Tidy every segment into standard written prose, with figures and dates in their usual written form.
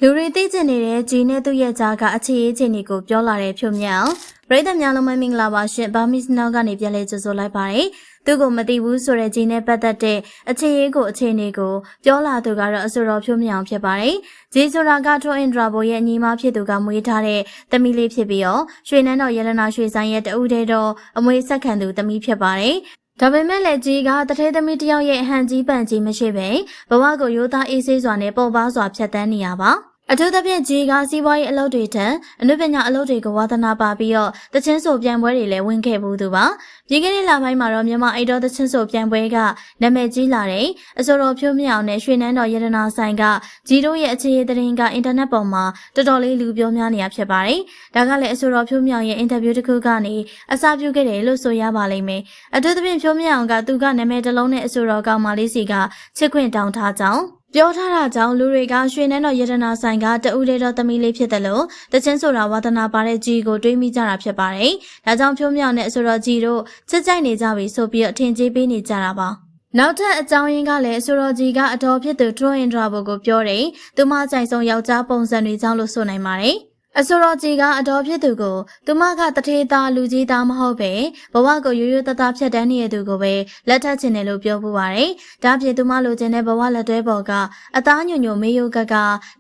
လူတွေသိကျင်နေတဲ့ဂျီနဲ့သူ့ရဲ့ကြားကအခြေအချင်းတွေကိုပြောလာတဲ့ဖြိုမြောင်ပရိသတ်များလုံးမင်္ဂလာပါရှင်ဘာမစ်နောက်ကနေပြန်လဲကြိုဆိုလိုက်ပါတယ်သူကိုမသိဘူးဆိုတဲ့ဂျီနဲ့ပတ်သက်တဲ့အခြေအကိုအခြေအနေကိုပြောလာသူကတော့အဆိုတော်ဖြိုမြောင်ဖြစ်ပါတယ်ဂျီဆိုတာကထိုအင်ဒရာဘိုရဲ့ညီမဖြစ်သူကမွေးထားတဲ့သမီးလေးဖြစ်ပြီးတော့ရွှေနန်းတော်ရတနာရွှေဆိုင်ရဲ့တဦးတည်းတော့အမွေဆက်ခံသူသမီးဖြစ်ပါတယ်ဒါပေမဲ့လည်းကြီးကတထဲသမီးတယောက်ရဲ့ဟန်ကြီးပန်ကြီးမရှိပဲဘဝကိုရိုးသားအေးဆေးစွာနဲ့ပေါ်ပါစွာဖြတ်သန်းနေရပါအထူးသဖြင့်ကြီးကစီးပွားရေးအလုပ်တွေထက်အနုပညာအလုပ်တွေကိုဝါသနာပါပြီးတော့တချင်းဆိုပြိုင်ပွဲတွေလည်းဝင်ခဲ့ဘူးသူပါပြီးခဲ့တဲ့လပိုင်းမှာတော့မြန်မာအိတ်တော်တချင်းဆိုပြိုင်ပွဲကနာမည်ကြီးလာတဲ့အဆိုတော်ဖြိုးမြောင်နဲ့ရွှေနန်းတော်ရတနာဆိုင်ကကြီးတို့ရဲ့အခြေအသတင်းကအင်တာနက်ပေါ်မှာတော်တော်လေးလူပြောများနေရဖြစ်ပါတယ်ဒါကလည်းအဆိုတော်ဖြိုးမြောင်ရဲ့အင်တာဗျူးတစ်ခုကနေအစပြုခဲ့တယ်လို့ဆိုရပါလိမ့်မယ်အထူးသဖြင့်ဖြိုးမြောင်ကသူကနာမည်တစ်လုံးနဲ့အဆိုတော်ကောင်မလေးစီကချစ်ခွင့်တောင်းထားကြောင်းပြောထားတာကြောင့်လူတွေကရွှေနန်းတော်ရတနာဆိုင်ကတဦးတည်းသောသမီးလေးဖြစ်တယ်လို့တချင်းဆိုတာဝါသနာပါတဲ့ကြီးကိုတွေးမိကြတာဖြစ်ပါတယ်။ဒါကြောင့်ဖြိုးမြောင်နဲ့အဆိုတော်ကြီးတို့ချစ်ကြိုက်နေကြပြီဆိုပြီးအထင်ကြီးပေးနေကြတာပါ။နောက်ထပ်အကြောင်းရင်းကလည်းအဆိုတော်ကြီးကအတော်ဖြစ်သူထရိုအင်ဒရာဘိုကိုပြောတယ်။သူမကြိုက်ဆုံးယောက်ျားပုံစံတွေကြောင့်လို့ဆိုနိုင်ပါတယ်။အဆိုတော်ကြီးကအတော်ဖြစ်သူကိုသူမကတထေးသားလူကြီးသားမဟုတ်ပဲဘဝကိုရိုးရိုးသားသားဖြတ်တန်းနေတဲ့သူကိုပဲလက်ထပ်ချင်တယ်လို့ပြောပူပါတယ်။ဒါပြင်သူမလိုချင်တဲ့ဘဝလက်တွဲပေါ်ကအသားညွညွမေးယိုကက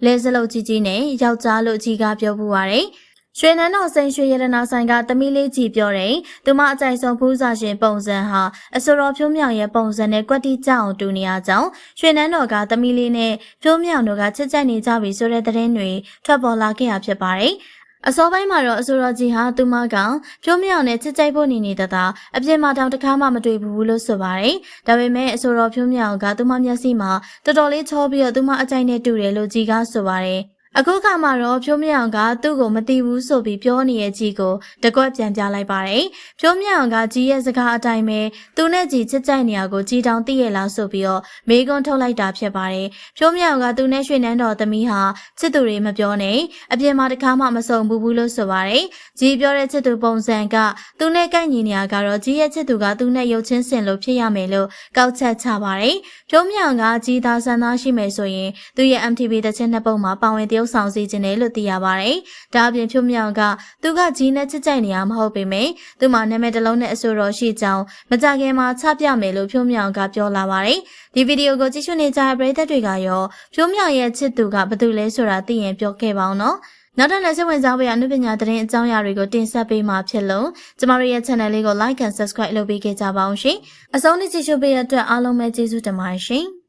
လဲစလုတ်ကြီးကြီးနဲ့ယောက်ျားလို့ကြီးကပြောပူပါတယ်။ရွှေနန်းတော်စိန်ရွှေရတနာဆိုင်ကသမီးလေးကြီးပြောတယ်။သူမအကြိုက်ဆုံးဖူးစာရှင်ပုံစံဟာအဆိုတော်ဖြိုးမြောင်ရဲ့ပုံစံနဲ့ကွက်တိကြအောင်တူနေရကြောင်းရွှေနန်းတော်ကသမီးလေးနဲ့ဖြိုးမြောင်တို့ကချစ်ကြိုက်နေကြပြီဆိုတဲ့သတင်းတွေထွက်ပေါ်လာခဲ့ရဖြစ်ပါတယ်။အစောပိုင်းမှာတော့အဆိုတော်ကြီးဟာသူမကဖြိုးမြောင်နဲ့ချစ်ကြိုက်ဖို့နေတတာအပြင်မှာတောင်တစ်ခါမှမတွေ့ဘူးလို့ဆိုပါတယ်။ဒါပေမဲ့အဆိုတော်ဖြိုးမြောင်ကသူမမျက်စိမှာတော်တော်လေးချောပြီးတော့သူမအကြိုက်နဲ့တူတယ်လို့ကြီးကဆိုပါတယ်။အခုခါမှာတော့ဖြိုးမြောင်ကသူ့ကိုမသိဘူးဆိုပြီးပြောနေတဲ့ကြီးကိုတကွက်ပြန်ပြလိုက်ပါတယ်။ဖြိုးမြောင်ကကြီးရဲ့စကားအတိုင်းပဲသူနဲ့ကြီးချစ်ကြိုက်နေရကိုကြီးတောင်သိရလားဆိုပြီးတော့မေးခွန်းထုတ်လိုက်တာဖြစ်ပါတယ်။ဖြိုးမြောင်ကသူနဲ့ရွှေနန်းတော်သမီးဟာချစ်သူတွေမပြောနဲ့အပြင်မှာတခါမှမဆုံဘူးလို့ဆိုပါတယ်။ကြီးပြောတဲ့ချစ်သူပုံစံကသူနဲ့ကိုက်ညီနေရကတော့ကြီးရဲ့ချစ်သူကသူနဲ့ရုပ်ချင်းစင်လို့ဖြစ်ရမယ်လို့ကောက်ချက်ချပါတယ်။ဖြိုးမြောင်ကကြီးသားဆန်းသားရှိမယ်ဆိုရင်သူရဲ့ MTV တချင်းနှစ်ပုတ်မှာပါဝင်ရုပ်ဆောင်စီခြင်းတယ်လို့သိရပါတယ်။ဒါအပြင်ဖြိုးမြောင်ကသူကကြီးနဲ့ချစ်ကြိုက်နေရမဟုတ်ပေမယ့်သူ့မှာနာမည်တစ်လုံးနဲ့အဆိုတော်ရှိကြောင်းမကြခင်မှာချပြမယ်လို့ဖြိုးမြောင်ကပြောလာပါတယ်။ဒီဗီဒီယိုကိုကြည့်ရှုနေကြတဲ့ပရိသတ်တွေကရောဖြိုးမြောင်ရဲ့ချစ်သူကဘယ်သူလဲဆိုတာသိရင်ပြောခဲ့ပါအောင်နော်။နောက်ထပ်လည်းစိတ်ဝင်စားဖို့ရအနုပညာသတင်းအကြောင်းအရာတွေကိုတင်ဆက်ပေးမှာဖြစ်လို့ကျမတို့ရဲ့ channel လေးကို like and subscribe လုပ်ပေးခဲ့ကြပါအောင်ရှင်။အဆုံးထိကြည့်ရှုပေးတဲ့အတွက်အားလုံးပဲကျေးဇူးတင်ပါတယ်ရှင်။